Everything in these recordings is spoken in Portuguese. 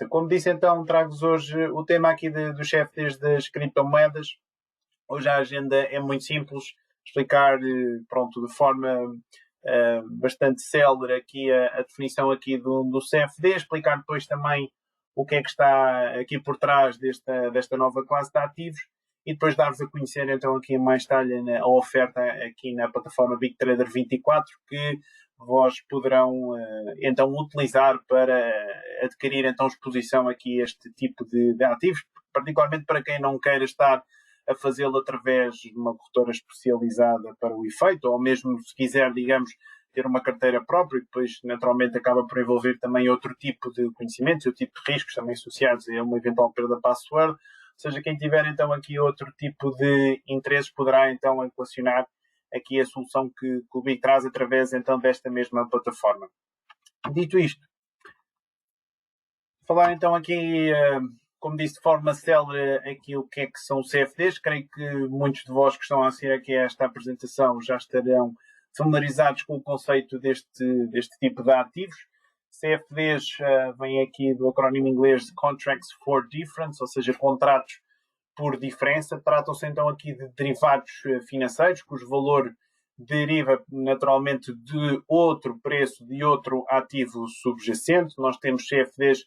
Como disse então, trago-vos hoje o tema aqui dos CFDs das criptomoedas. Hoje a agenda é muito simples, explicar pronto, de forma bastante célere aqui a definição aqui do CFD, explicar depois também o que é que está aqui por trás desta nova classe de ativos e depois dar-vos a conhecer então aqui em mais detalhe a oferta aqui na plataforma Big Trader 24 que vós poderão então utilizar para adquirir então exposição aqui a este tipo de ativos, particularmente para quem não queira estar a fazê-lo através de uma corretora especializada para o efeito, ou mesmo se quiser, digamos, ter uma carteira própria, e depois naturalmente acaba por envolver também outro tipo de conhecimentos, outro tipo de riscos também associados a uma eventual perda de password. Ou seja, quem tiver então aqui outro tipo de interesses poderá então equacionar aqui a solução que o BIG traz através então desta mesma plataforma. Dito isto, falar então aqui, como disse, de forma célere aqui o que é que são CFDs. Creio que muitos de vós que estão a assistir aqui a esta apresentação já estarão familiarizados com o conceito deste tipo de ativos. CFDs vem aqui do acrónimo inglês de Contracts for Difference, ou seja, contratos por diferença. Tratam-se então aqui de derivados financeiros, cujo valor deriva naturalmente de outro preço, de outro ativo subjacente. Nós temos CFDs,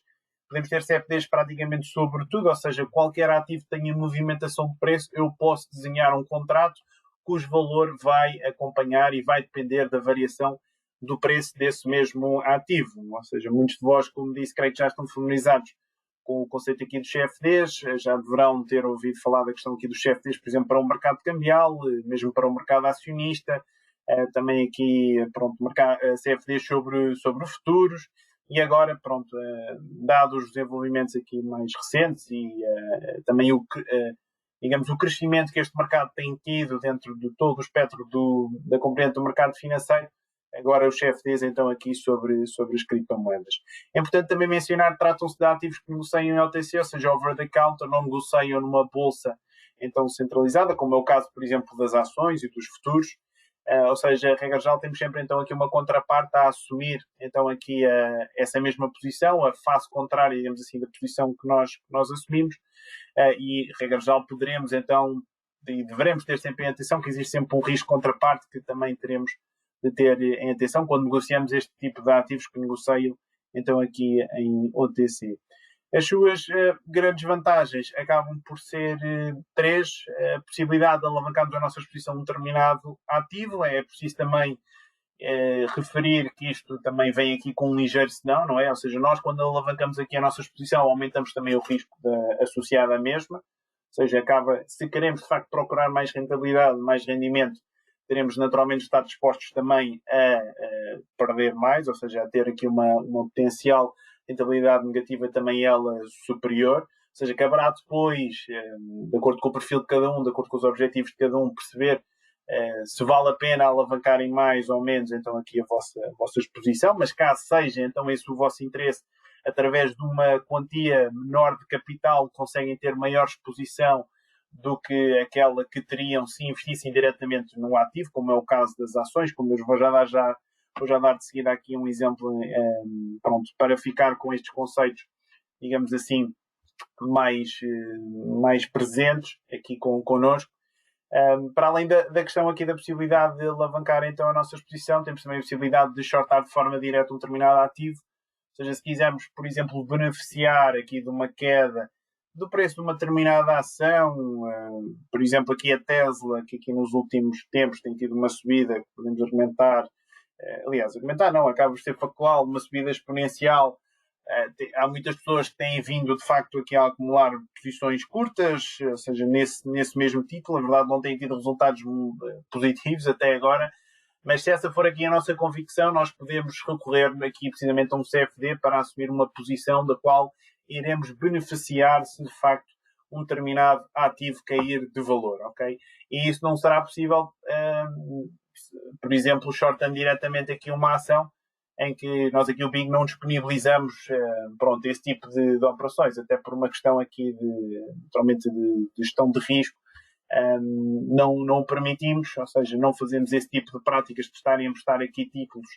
podemos ter CFDs praticamente sobre tudo, ou seja, qualquer ativo que tenha movimentação de preço, eu posso desenhar um contrato cujo valor vai acompanhar e vai depender da variação do preço desse mesmo ativo. Ou seja, muitos de vós, como disse, creio que já estão familiarizados com o conceito aqui dos CFDs, já deverão ter ouvido falar da questão aqui dos CFDs, por exemplo, para o mercado cambial, mesmo para o mercado acionista, também aqui, pronto, CFDs sobre futuros, e agora, pronto, dados os desenvolvimentos aqui mais recentes e também digamos, o crescimento que este mercado tem tido dentro de todo o espectro da componente do mercado financeiro, agora os CFDs então aqui sobre as criptomoedas. É importante também mencionar que tratam-se de ativos que negociam em OTC, ou seja, over the counter, não negociam numa bolsa então centralizada, como é o caso, por exemplo, das ações e dos futuros. Ou seja, a regra geral, temos sempre então aqui uma contraparte a assumir então aqui essa mesma posição, a face contrária, digamos assim, da posição que nós assumimos, e regra geral poderemos então e devemos ter sempre em atenção que existe sempre um risco contraparte que também teremos de ter em atenção quando negociamos este tipo de ativos que negociam então aqui em OTC. As suas grandes vantagens acabam por ser três. A possibilidade de alavancarmos a nossa exposição a um determinado ativo. É preciso também referir que isto também vem aqui com um ligeiro senão, não é? Ou seja, nós quando alavancamos aqui a nossa exposição aumentamos também o risco associado à mesma. Ou seja, se queremos de facto procurar mais rentabilidade, mais rendimento, teremos naturalmente de estar dispostos também a perder mais, ou seja, a ter aqui uma potencial rentabilidade negativa também ela superior, ou seja, caberá depois, de acordo com o perfil de cada um, de acordo com os objetivos de cada um, perceber se vale a pena alavancarem mais ou menos então aqui a vossa exposição, mas caso seja então esse o vosso interesse, através de uma quantia menor de capital conseguem ter maior exposição do que aquela que teriam se investissem diretamente no ativo, como é o caso das ações, como eu vou já dar de seguida aqui um exemplo pronto, para ficar com estes conceitos, digamos assim, mais presentes aqui connosco. Para além da questão aqui da possibilidade de alavancar então a nossa exposição, temos também a possibilidade de shortar de forma direta um determinado ativo, ou seja, se quisermos, por exemplo, beneficiar aqui de uma queda do preço de uma determinada ação, por exemplo, aqui a Tesla, que aqui nos últimos tempos tem tido uma subida, que podemos argumentar, acaba por ser factual, uma subida exponencial. Há muitas pessoas que têm vindo, de facto, aqui a acumular posições curtas, ou seja, nesse mesmo título. Na verdade, não têm tido resultados positivos até agora, mas se essa for aqui a nossa convicção, nós podemos recorrer aqui precisamente a um CFD para assumir uma posição da qual iremos beneficiar se, de facto, um determinado ativo cair de valor, ok? E isso não será possível, por exemplo, shortando diretamente aqui uma ação, em que nós aqui o BIG não disponibilizamos esse tipo de operações, até por uma questão aqui de gestão de risco, não o permitimos, ou seja, não fazemos esse tipo de práticas de estarem a emprestar aqui títulos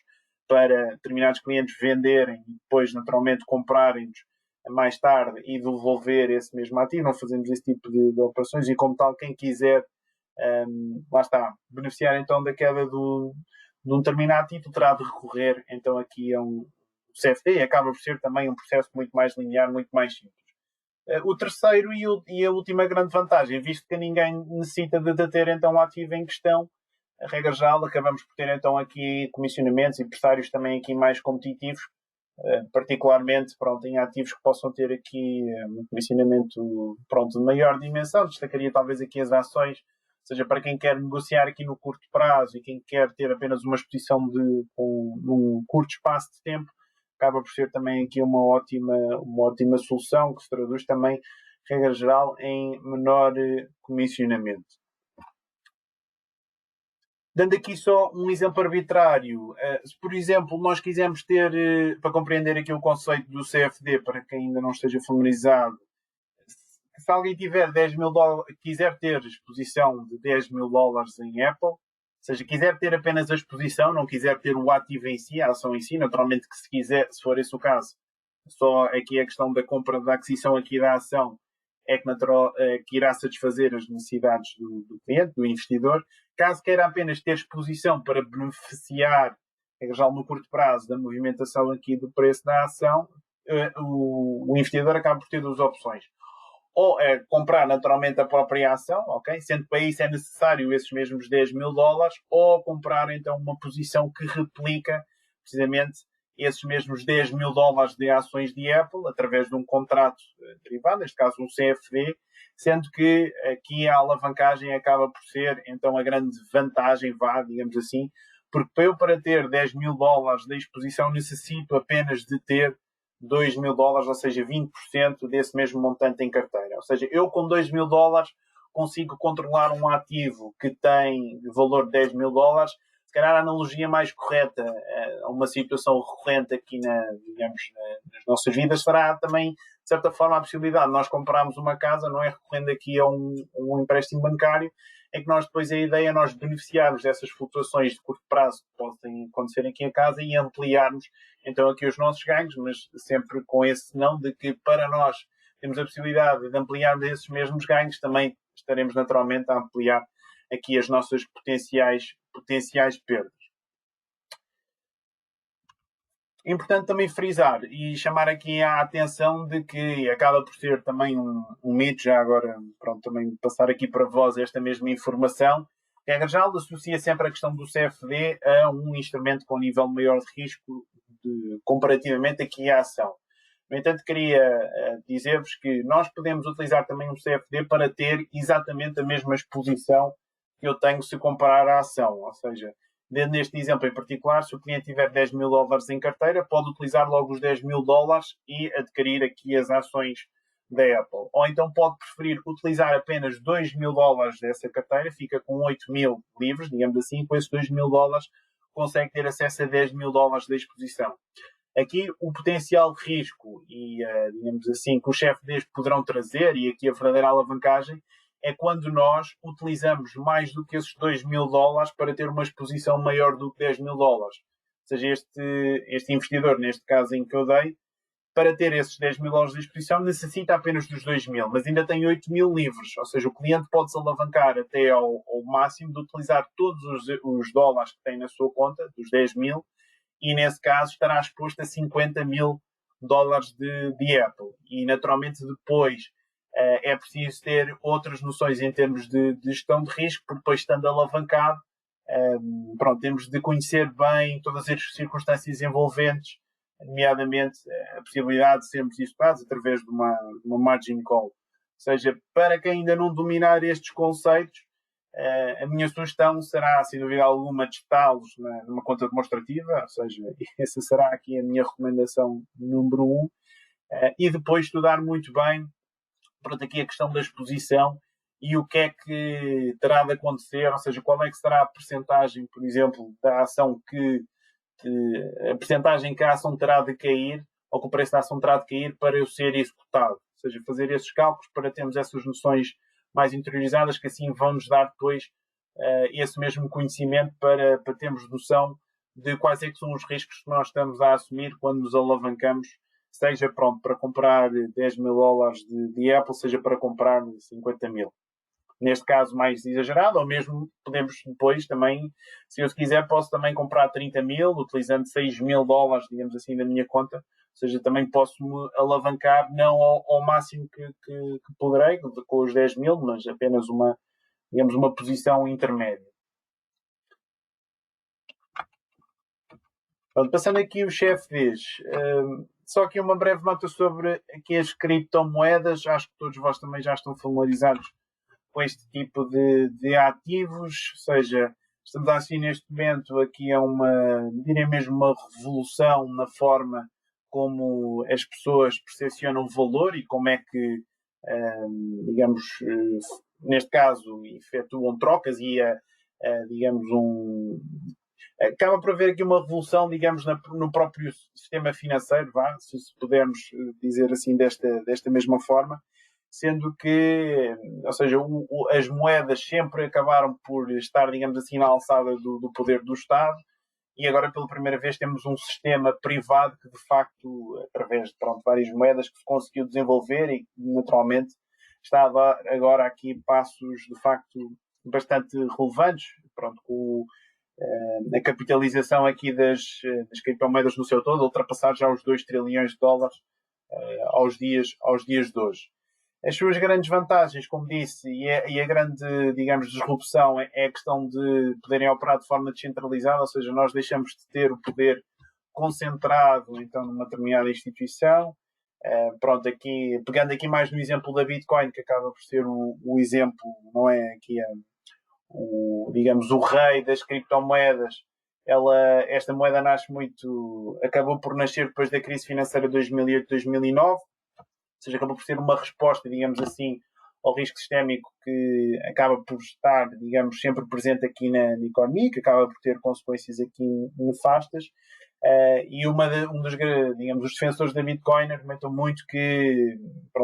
para determinados clientes venderem e depois naturalmente comprarem-nos mais tarde e devolver esse mesmo ativo. Não fazemos esse tipo de operações e, como tal, quem quiser, lá está, beneficiar então da queda de um determinado título, terá de recorrer então aqui a um CFD, e acaba por ser também um processo muito mais linear, muito mais simples. O terceiro e a última grande vantagem, visto que ninguém necessita de ter então o ativo em questão, a regra geral, acabamos por ter então aqui comissionamentos e pressários também aqui mais competitivos, particularmente pronto, em ativos que possam ter aqui um comissionamento pronto, de maior dimensão. Destacaria talvez aqui as ações, ou seja, para quem quer negociar aqui no curto prazo e quem quer ter apenas uma exposição num curto espaço de tempo, acaba por ser também aqui uma ótima solução, que se traduz também, regra geral, em menor comissionamento. Dando aqui só um exemplo arbitrário, se por exemplo nós quisermos ter, para compreender aqui o conceito do CFD, para quem ainda não esteja familiarizado, se alguém tiver 10 mil dólares, quiser ter exposição de 10 mil dólares em Apple, ou seja, quiser ter apenas a exposição, não quiser ter o ativo em si, a ação em si, naturalmente que se quiser, se for esse o caso, só aqui a questão da compra, da aquisição aqui da ação é que irá satisfazer as necessidades do cliente, do investidor. Caso queira apenas ter exposição para beneficiar, já no curto prazo, da movimentação aqui do preço da ação, o investidor acaba por ter duas opções. Ou comprar naturalmente a própria ação, ok? Sendo que para isso é necessário esses mesmos 10 mil dólares, ou comprar então uma posição que replica precisamente esses mesmos 10 mil dólares de ações de Apple, através de um contrato derivado, neste caso um CFD, sendo que aqui a alavancagem acaba por ser então a grande vantagem, digamos assim, porque para ter 10 mil dólares de exposição necessito apenas de ter 2 mil dólares, ou seja, 20% desse mesmo montante em carteira. Ou seja, eu com 2 mil dólares consigo controlar um ativo que tem valor de 10 mil dólares. Se calhar a analogia mais correta a uma situação recorrente aqui nas nossas vidas será também, de certa forma, a possibilidade de nós comprarmos uma casa, não é, recorrendo aqui a um empréstimo bancário, é que nós depois a ideia é nós beneficiarmos dessas flutuações de curto prazo que podem acontecer aqui em casa e ampliarmos então aqui os nossos ganhos, mas sempre com esse senão de que para nós temos a possibilidade de ampliarmos esses mesmos ganhos, também estaremos naturalmente a ampliar aqui as nossas potenciais perdas. Importante também frisar e chamar aqui a atenção de que acaba por ser também um mito, já agora, pronto, também passar aqui para vós esta mesma informação. A regra geral associa sempre a questão do CFD a um instrumento com nível maior de risco comparativamente aqui à ação. No entanto, queria dizer-vos que nós podemos utilizar também um CFD para ter exatamente a mesma exposição que eu tenho se comparar à ação, ou seja, neste exemplo em particular, se o cliente tiver 10 mil dólares em carteira, pode utilizar logo os 10 mil dólares e adquirir aqui as ações da Apple. Ou então pode preferir utilizar apenas 2 mil dólares dessa carteira, fica com 8 mil livres, digamos assim, com esses 2 mil dólares consegue ter acesso a 10 mil dólares de exposição. Aqui o potencial risco e, digamos assim, que os CFDs poderão trazer, e aqui a verdadeira alavancagem, é quando nós utilizamos mais do que esses 2 mil dólares para ter uma exposição maior do que 10 mil dólares. Ou seja, este investidor, neste caso em que eu dei, para ter esses 10 mil dólares de exposição, necessita apenas dos 2 mil, mas ainda tem 8 mil livres. Ou seja, o cliente pode-se alavancar até ao máximo de utilizar todos os dólares que tem na sua conta, dos 10 mil, e nesse caso estará exposto a 50 mil dólares de Apple. E naturalmente depois é preciso ter outras noções em termos de gestão de risco, porque depois estando alavancado, temos de conhecer bem todas as circunstâncias envolventes, nomeadamente a possibilidade de sermos executados através de uma margin call. Ou seja, para quem ainda não dominar estes conceitos, a minha sugestão será, sem dúvida alguma, testá-los numa conta demonstrativa, ou seja, essa será aqui a minha recomendação número 1, e depois estudar muito bem, pronto, aqui a questão da exposição e o que é que terá de acontecer, ou seja, qual é que será a percentagem, por exemplo, da ação a percentagem que a ação terá de cair, ou que o preço da ação terá de cair para eu ser executado. Ou seja, fazer esses cálculos para termos essas noções mais interiorizadas, que assim vão nos dar depois esse mesmo conhecimento para termos noção de quais é que são os riscos que nós estamos a assumir quando nos alavancamos, seja pronto para comprar 10 mil dólares de Apple, seja para comprar 50 mil. Neste caso mais exagerado, ou mesmo podemos depois também, se eu quiser, posso também comprar 30 mil, utilizando 6 mil dólares, digamos assim, da minha conta. Ou seja, também posso me alavancar, não ao máximo que poderei, com os 10 mil, mas apenas digamos, uma posição intermédia. Pronto, passando aqui os CFDs, só aqui uma breve nota sobre aqui as criptomoedas. Acho que todos vós também já estão familiarizados com este tipo de ativos, ou seja, estamos assim neste momento aqui a direi mesmo uma revolução na forma como as pessoas percepcionam valor e como é que, digamos, neste caso, efetuam trocas e, digamos, acaba por haver aqui uma revolução, digamos, no próprio sistema financeiro, se pudermos dizer assim desta mesma forma, sendo que, ou seja, as moedas sempre acabaram por estar, digamos assim, na alçada do poder do Estado, e agora pela primeira vez temos um sistema privado que, de facto, através de várias moedas que se conseguiu desenvolver e naturalmente está a dar agora aqui passos, de facto, bastante relevantes, com a capitalização aqui das criptomoedas no seu todo, ultrapassar já os 2 trilhões de dólares aos dias de hoje. As suas grandes vantagens, como disse, e a grande, digamos, disrupção é a questão de poderem operar de forma descentralizada, ou seja, nós deixamos de ter o poder concentrado, então, numa determinada instituição. Aqui, pegando aqui mais no exemplo da Bitcoin, que acaba por ser o exemplo, não é aqui digamos, o rei das criptomoedas. Esta moeda acabou por nascer depois da crise financeira de 2008-2009, ou seja, acabou por ser uma resposta, digamos assim, ao risco sistémico que acaba por estar, digamos, sempre presente aqui na economia, que acaba por ter consequências aqui nefastas. E digamos, os defensores da Bitcoin argumentam muito que,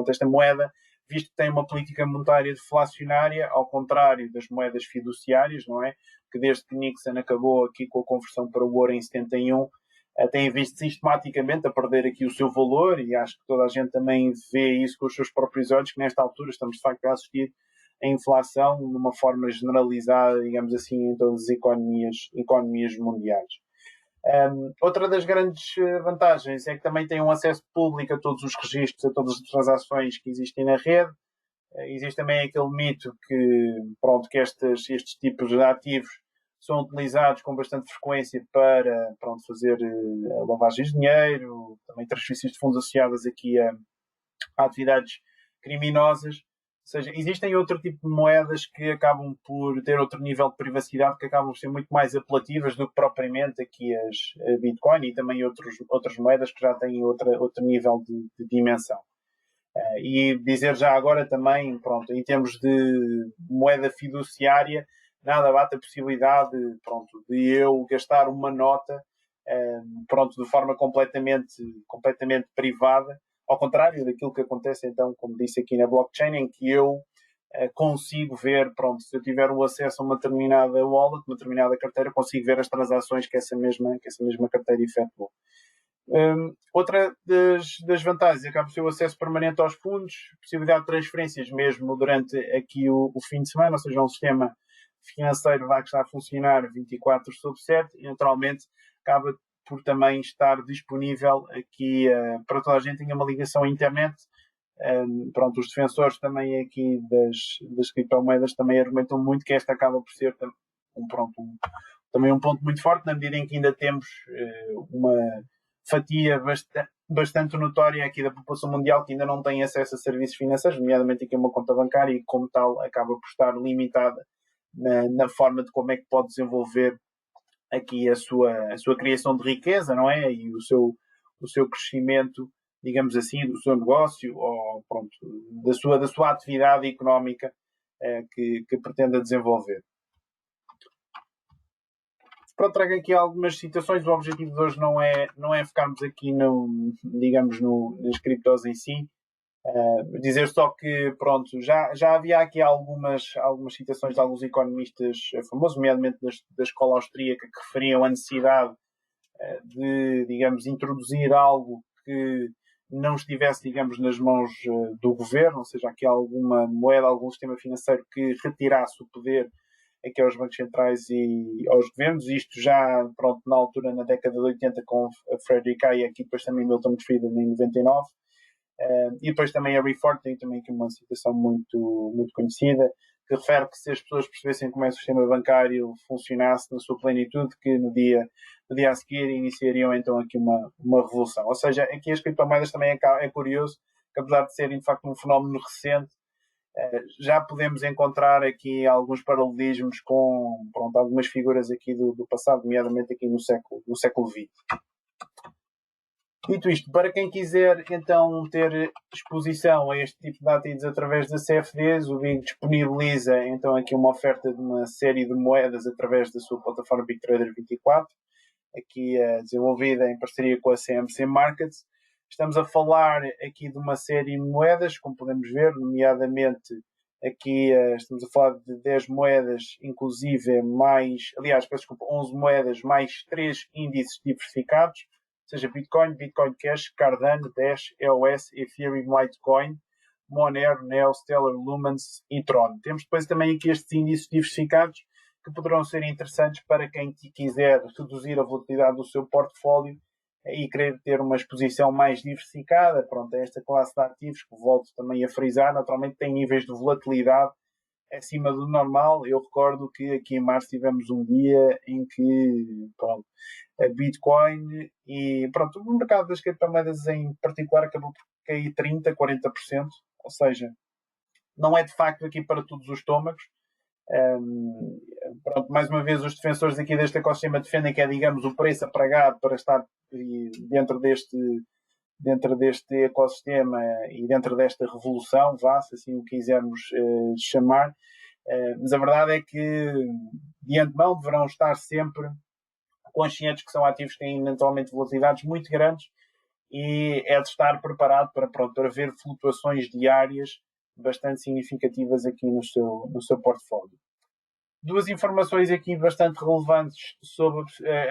esta moeda, visto que tem uma política monetária deflacionária, ao contrário das moedas fiduciárias, não é? Que desde que Nixon acabou aqui com a conversão para o ouro em 71, tem visto sistematicamente a perder aqui o seu valor, e acho que toda a gente também vê isso com os seus próprios olhos, que nesta altura estamos de facto a assistir a inflação de uma forma generalizada, digamos assim, em todas as economias mundiais. Outra das grandes vantagens é que também tem um acesso público a todos os registros, a todas as transações que existem na rede. Existe também aquele mito que estes tipos de ativos são utilizados com bastante frequência para fazer lavagens de dinheiro, também transferências de fundos associadas aqui a atividades criminosas. Ou seja, existem outro tipo de moedas que acabam por ter outro nível de privacidade, que acabam por ser muito mais apelativas do que propriamente aqui a Bitcoin e também outras moedas que já têm outro nível de dimensão. E dizer já agora também, em termos de moeda fiduciária, nada bate a possibilidade de eu gastar uma nota de forma completamente privada, ao contrário daquilo que acontece, então, como disse aqui na blockchain, em que eu consigo ver, se eu tiver o acesso a uma determinada wallet, uma determinada carteira, consigo ver as transações que essa mesma carteira efetuou. Outra das vantagens acaba por ser o acesso permanente aos fundos, possibilidade de transferências mesmo durante aqui o fim de semana, ou seja, um sistema financeiro que está a funcionar 24/7 e naturalmente acaba por também estar disponível aqui para toda a gente, tenha uma ligação à internet. Os defensores também aqui das criptomoedas também argumentam muito que esta acaba por ser também um ponto muito forte, na medida em que ainda temos uma fatia bastante notória aqui da população mundial que ainda não tem acesso a serviços financeiros, nomeadamente aqui uma conta bancária, e como tal acaba por estar limitada na forma de como é que pode desenvolver aqui a sua criação de riqueza, não é? E o seu crescimento, digamos assim, do seu negócio ou da sua atividade económica que pretenda desenvolver. Trago aqui algumas citações. O objetivo de hoje não é focarmos aqui nas criptos em si. Dizer só que já havia aqui algumas citações de alguns economistas famosos, nomeadamente da escola austríaca, que referiam a necessidade de, digamos, introduzir algo que não estivesse, digamos, nas mãos do governo, ou seja, aqui alguma moeda, algum sistema financeiro que retirasse o poder aqui aos bancos centrais e aos governos. Isto já, pronto, na altura, na década de 80, com a Frederick Hayek e depois também Milton Friedman em 99. E depois também a Reform tem também aqui uma citação muito conhecida, que refere que se as pessoas percebessem como é que o sistema bancário funcionasse na sua plenitude, que no dia a seguir iniciariam então aqui uma revolução. Ou seja, aqui as criptomoedas também é curioso, que apesar de serem de facto um fenómeno recente, já podemos encontrar aqui alguns paralelismos com, pronto, algumas figuras aqui do passado, nomeadamente aqui no século XX. Dito isto, para quem quiser então ter exposição a este tipo de ativos através da CFDs, o BIG disponibiliza então aqui uma oferta de uma série de moedas através da sua plataforma BigTrader 24, aqui desenvolvida em parceria com a CMC Markets. Estamos a falar aqui de uma série de moedas, como podemos ver, nomeadamente aqui estamos a falar de 10 moedas, inclusive aliás, peço desculpa, 11 moedas mais 3 índices diversificados, ou seja, Bitcoin, Bitcoin Cash, Cardano, Dash, EOS, Ethereum, Litecoin, Monero, Neo, Stellar, Lumens e Tron. Temos depois também aqui estes índices diversificados que poderão ser interessantes para quem quiser reduzir a volatilidade do seu portfólio e querer ter uma exposição mais diversificada. Pronto, esta classe de ativos, que volto também a frisar, naturalmente tem níveis de volatilidade acima do normal. Eu recordo que aqui em março tivemos um dia em que, pronto, a Bitcoin e, pronto, o mercado das criptomoedas em particular acabou por cair 30%, 40%, ou seja, não é de facto aqui para todos os estômagos. Pronto, mais uma vez os defensores aqui deste ecossistema defendem que é, digamos, o preço a pagar para estar dentro deste ecossistema e dentro desta revolução, se assim o quisermos chamar. Mas a verdade é que de antemão deverão estar sempre conscientes que são ativos que têm eventualmente volatilidades muito grandes e é de estar preparado para ver flutuações diárias bastante significativas aqui no seu portfólio. Duas informações aqui bastante relevantes sobre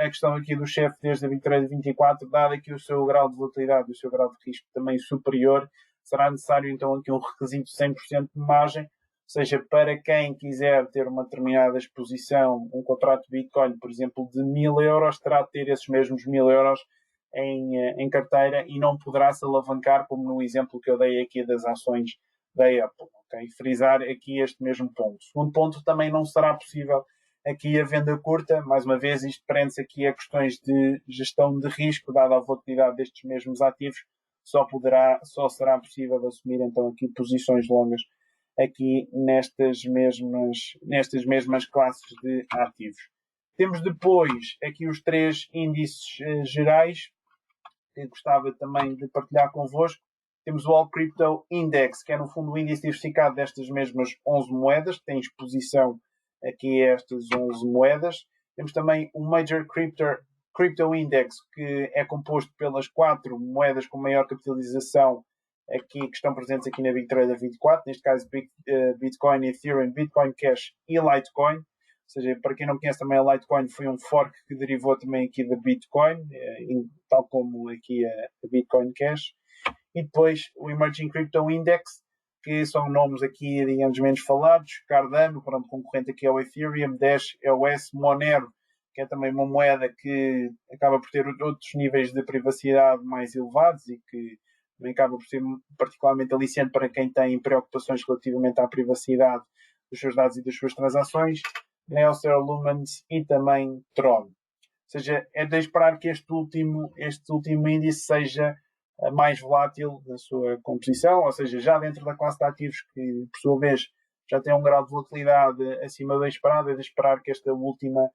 a questão aqui do chefe desde a BigTrader 24, dado aqui o seu grau de volatilidade e o seu grau de risco também superior, será necessário então aqui um requisito de 100% de margem, ou seja, para quem quiser ter uma determinada exposição, um contrato de Bitcoin, por exemplo, de 1.000 euros, terá de ter esses mesmos 1.000 euros em carteira e não poderá se alavancar, como no exemplo que eu dei aqui das ações da Apple. Okay? Frisar aqui este mesmo ponto. Segundo ponto, também não será possível aqui a venda curta. Mais uma vez, isto prende-se aqui a questões de gestão de risco, dada a volatilidade destes mesmos ativos, só será possível assumir então aqui posições longas aqui nestas mesmas classes de ativos. Temos depois aqui os 3 índices gerais que gostava também de partilhar convosco. Temos o All Crypto Index, que é no fundo o índice diversificado destas mesmas 11 moedas, que tem exposição aqui a estas 11 moedas. Temos também o Major Crypto Index, que é composto pelas 4 moedas com maior capitalização aqui, que estão presentes aqui na BigTrader 24, neste caso Bitcoin, Ethereum, Bitcoin Cash e Litecoin. Ou seja, para quem não conhece também, a Litecoin foi um fork que derivou também aqui da Bitcoin, tal como aqui a Bitcoin Cash. E depois o Emerging Crypto Index, que são nomes aqui, digamos, menos falados. Cardano, pronto, concorrente aqui ao Ethereum, Dash, EOS, Monero, que é também uma moeda que acaba por ter outros níveis de privacidade mais elevados e que também acaba por ser particularmente aliciante para quem tem preocupações relativamente à privacidade dos seus dados e das suas transações. Neo, Stellar, Lumens e também Tron. Ou seja, é de esperar que este último índice seja mais volátil na sua composição, ou seja, já dentro da classe de ativos que, por sua vez, já tem um grau de volatilidade acima do esperado, é de esperar que este último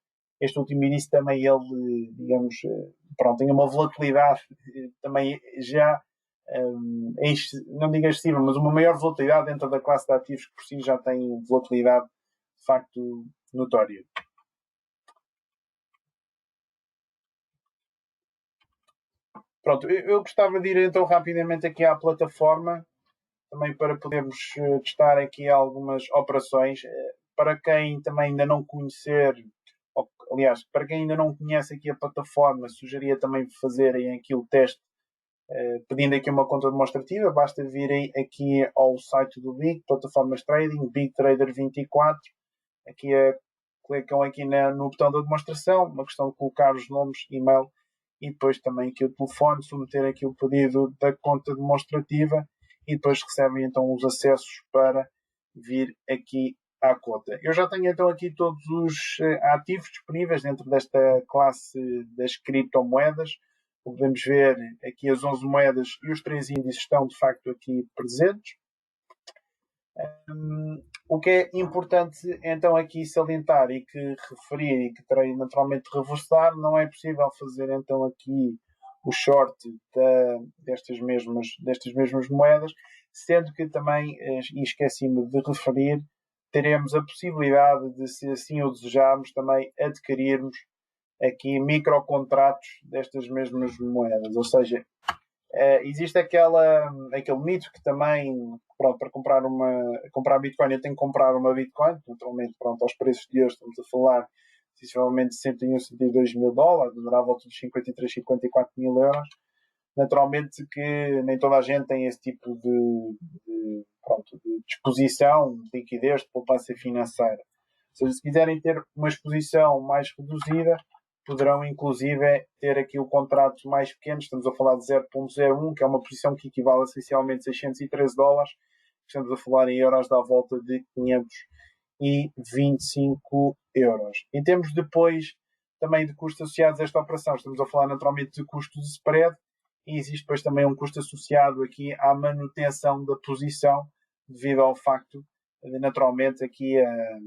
índice também ele, digamos, tenha uma volatilidade também já, não digo excessiva, mas uma maior volatilidade dentro da classe de ativos que por si já tem volatilidade de facto notória. Pronto, eu gostava de ir então rapidamente aqui à plataforma, também para podermos testar aqui algumas operações. Para quem também ainda não conhecer, aliás, para quem ainda não conhece aqui a plataforma, sugeria também fazerem aqui o teste pedindo aqui uma conta demonstrativa, basta virem aqui ao site do Big, plataformas trading, Big Trader 24, aqui clicam aqui no botão da demonstração, uma questão de colocar os nomes, e-mail e depois também aqui o telefone, submeter aqui o pedido da conta demonstrativa e depois recebem então os acessos para vir aqui à conta. Eu já tenho então aqui todos os ativos disponíveis dentro desta classe das criptomoedas. Podemos ver aqui as 11 moedas e os 3 índices estão de facto aqui presentes. O que é importante então aqui salientar e que referir e que terei naturalmente de reforçar, não é possível fazer então aqui o short destas mesmas moedas, sendo que também, e esqueci-me de referir, teremos a possibilidade de, se assim o desejarmos, também adquirirmos aqui microcontratos destas mesmas moedas, ou seja, existe aquele mito que também, pronto, para comprar Bitcoin eu tenho que comprar uma Bitcoin, naturalmente, pronto, aos preços de hoje estamos a falar sensivelmente 61, 62 mil dólares, andará à volta dos 53, 54 mil euros. Naturalmente que nem toda a gente tem esse tipo de disposição, de liquidez, de poupança financeira. Ou seja, se quiserem ter uma exposição mais reduzida, poderão inclusive ter aqui o contrato mais pequeno, estamos a falar de 0.01, que é uma posição que equivale a essencialmente a 613 dólares, estamos a falar em euros da volta de 525 euros. Em termos depois também de custos associados a esta operação, estamos a falar naturalmente de custos de spread e existe depois também um custo associado aqui à manutenção da posição devido ao facto de naturalmente aqui a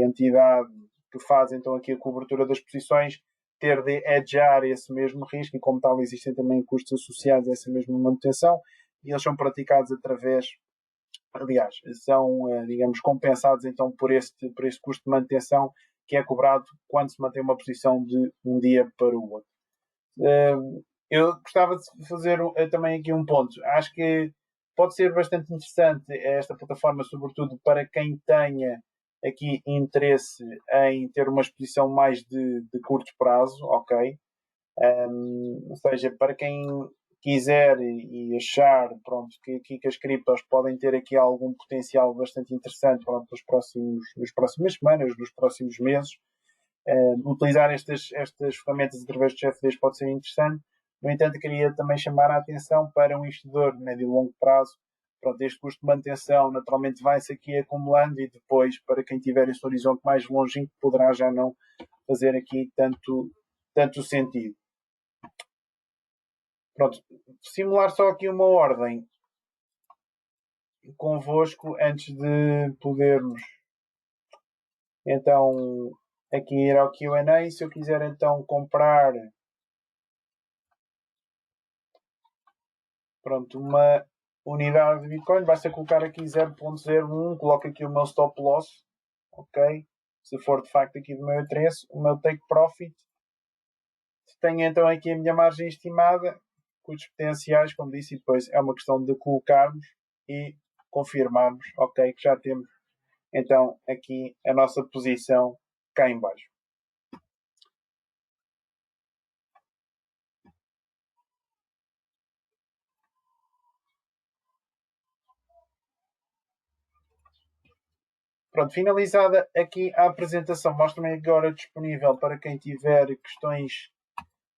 entidade que faz então aqui a cobertura das posições ter de hedgear esse mesmo risco e como tal existem também custos associados a essa mesma manutenção e eles são praticados através, aliás, são, digamos, compensados então por este custo de manutenção que é cobrado quando se mantém uma posição de um dia para o outro. Eu gostava de fazer também aqui um ponto. Acho que pode ser bastante interessante esta plataforma, sobretudo para quem tenha aqui interesse em ter uma exposição mais de curto prazo, ok? Ou seja, para quem quiser e achar pronto, que as criptos podem ter aqui algum potencial bastante interessante pronto, nas próximas semanas, nos próximos meses, utilizar estas ferramentas através de CFDs pode ser interessante. No entanto, queria também chamar a atenção para um investidor de médio e longo prazo. Pronto, este custo de manutenção naturalmente vai-se aqui acumulando e depois, para quem tiver este horizonte mais longínquo, poderá já não fazer aqui tanto sentido. Pronto, simular só aqui uma ordem convosco antes de podermos então aqui ir ao Q&A. Se eu quiser então comprar pronto, uma unidade de Bitcoin, basta colocar aqui 0.01, coloco aqui o meu stop loss, ok? Se for de facto aqui do meu interesse, o meu take profit. Tenho então aqui a minha margem estimada, custos potenciais, como disse, e depois é uma questão de colocarmos e confirmarmos, ok, que já temos então aqui a nossa posição cá em baixo. Pronto, finalizada aqui a apresentação, mostro-me agora disponível para quem tiver questões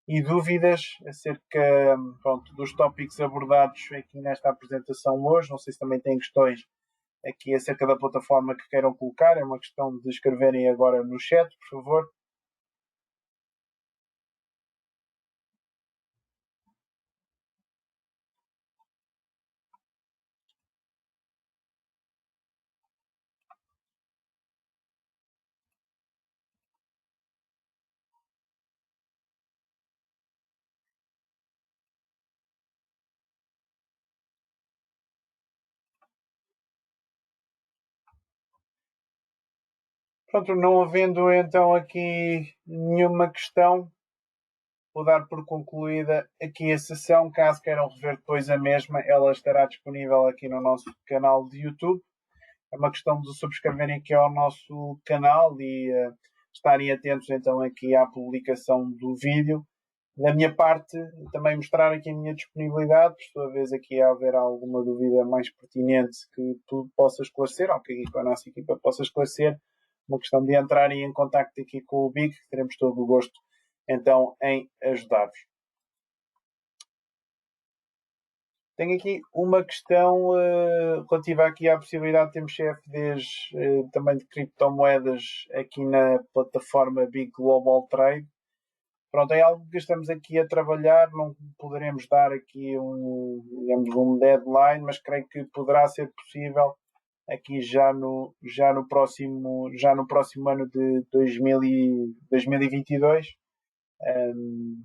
e dúvidas acerca pronto, dos tópicos abordados aqui nesta apresentação hoje. Não sei se também têm questões aqui acerca da plataforma que queiram colocar. É uma questão de escreverem agora no chat, por favor. Pronto, não havendo então aqui nenhuma questão, vou dar por concluída aqui a sessão. Caso queiram rever depois a mesma, ela estará disponível aqui no nosso canal de YouTube. É uma questão de subscreverem aqui ao nosso canal e estarem atentos então aqui à publicação do vídeo. Da minha parte, também mostrar aqui a minha disponibilidade, por sua vez aqui a haver alguma dúvida mais pertinente que tu possas esclarecer, ou que aqui com a nossa equipa possa esclarecer, uma questão de entrarem em contacto aqui com o BIG, teremos todo o gosto então em ajudar-vos. Tenho aqui uma questão relativa aqui à possibilidade de termos CFDs também de criptomoedas aqui na plataforma Big Global Trade. Pronto, é algo que estamos aqui a trabalhar, não poderemos dar aqui um deadline, mas creio que poderá ser possível aqui já no próximo ano de 2022.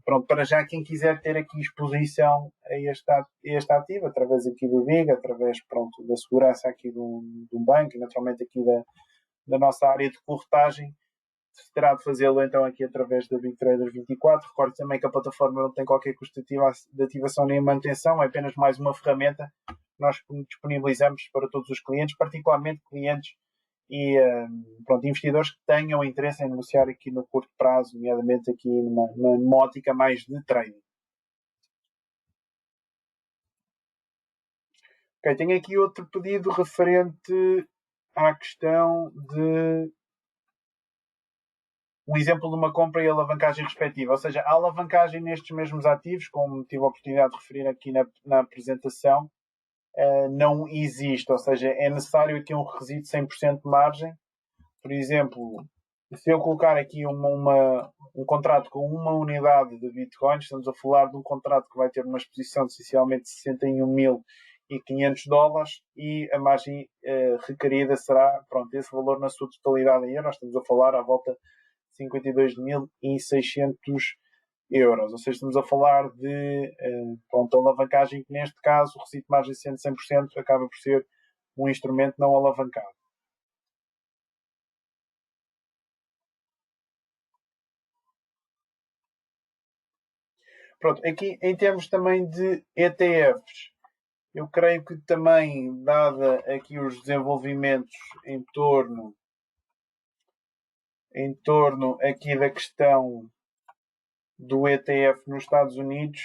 Pronto, para já quem quiser ter aqui exposição a este ativo, através aqui do BIG, através pronto, da segurança aqui de um banco e naturalmente aqui da nossa área de corretagem, terá de fazê-lo então aqui através da Big Trader 24. Recordo também que a plataforma não tem qualquer custo de ativação nem manutenção, é apenas mais uma ferramenta que nós disponibilizamos para todos os clientes, particularmente clientes e pronto, investidores que tenham interesse em negociar aqui no curto prazo, nomeadamente aqui numa ótica mais de trading. Ok, tenho aqui outro pedido referente à questão de um exemplo de uma compra e alavancagem respectiva. Ou seja, a alavancagem nestes mesmos ativos, como tive a oportunidade de referir aqui na apresentação, não existe. Ou seja, é necessário aqui um requisito de 100% de margem. Por exemplo, se eu colocar aqui um contrato com uma unidade de Bitcoin, estamos a falar de um contrato que vai ter uma exposição de essencialmente $61.500 e a margem requerida será, pronto, esse valor na sua totalidade em euros. Estamos a falar à volta de 52.600 euros. Ou seja, estamos a falar de pronto, alavancagem que neste caso, o requisito de margem sendo 100%, acaba por ser um instrumento não alavancado. Pronto, aqui em termos também de ETFs, eu creio que também, dada aqui os desenvolvimentos em torno aqui da questão do ETF nos Estados Unidos,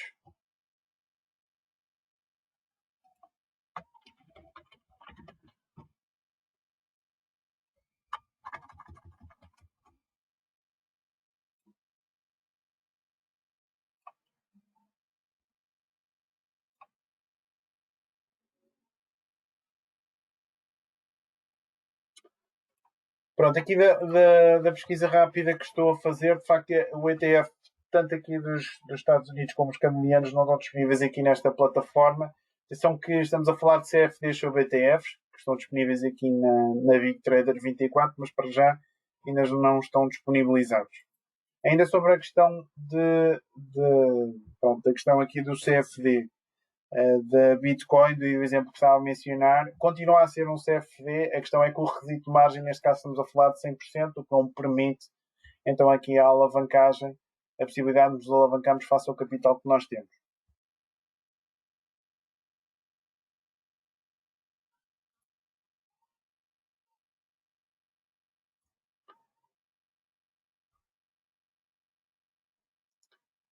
pronto, aqui da pesquisa rápida que estou a fazer, de facto, o ETF, tanto aqui dos Estados Unidos como os canadianos, não estão disponíveis aqui nesta plataforma. Atenção que estamos a falar de CFDs sobre ETFs, que estão disponíveis aqui na Big Trader 24, mas para já ainda não estão disponibilizados. Ainda sobre a questão pronto, a questão aqui do CFD, da Bitcoin, do exemplo que estava a mencionar, continua a ser um CFD, a questão é que o requisito de margem, neste caso estamos a falar de 100%, o que não permite, então aqui a alavancagem, a possibilidade de nos alavancarmos face ao capital que nós temos.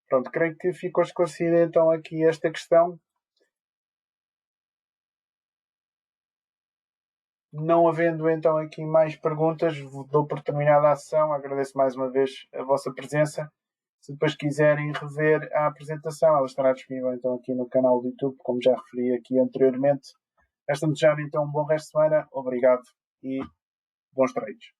Pronto, creio que ficou esclarecida então aqui esta questão. Não havendo então aqui mais perguntas, dou por terminada a sessão. Agradeço mais uma vez a vossa presença. Se depois quiserem rever a apresentação, ela estará disponível então aqui no canal do YouTube, como já referi aqui anteriormente. Resta-me desejar então um bom resto de semana. Obrigado e bons treinos.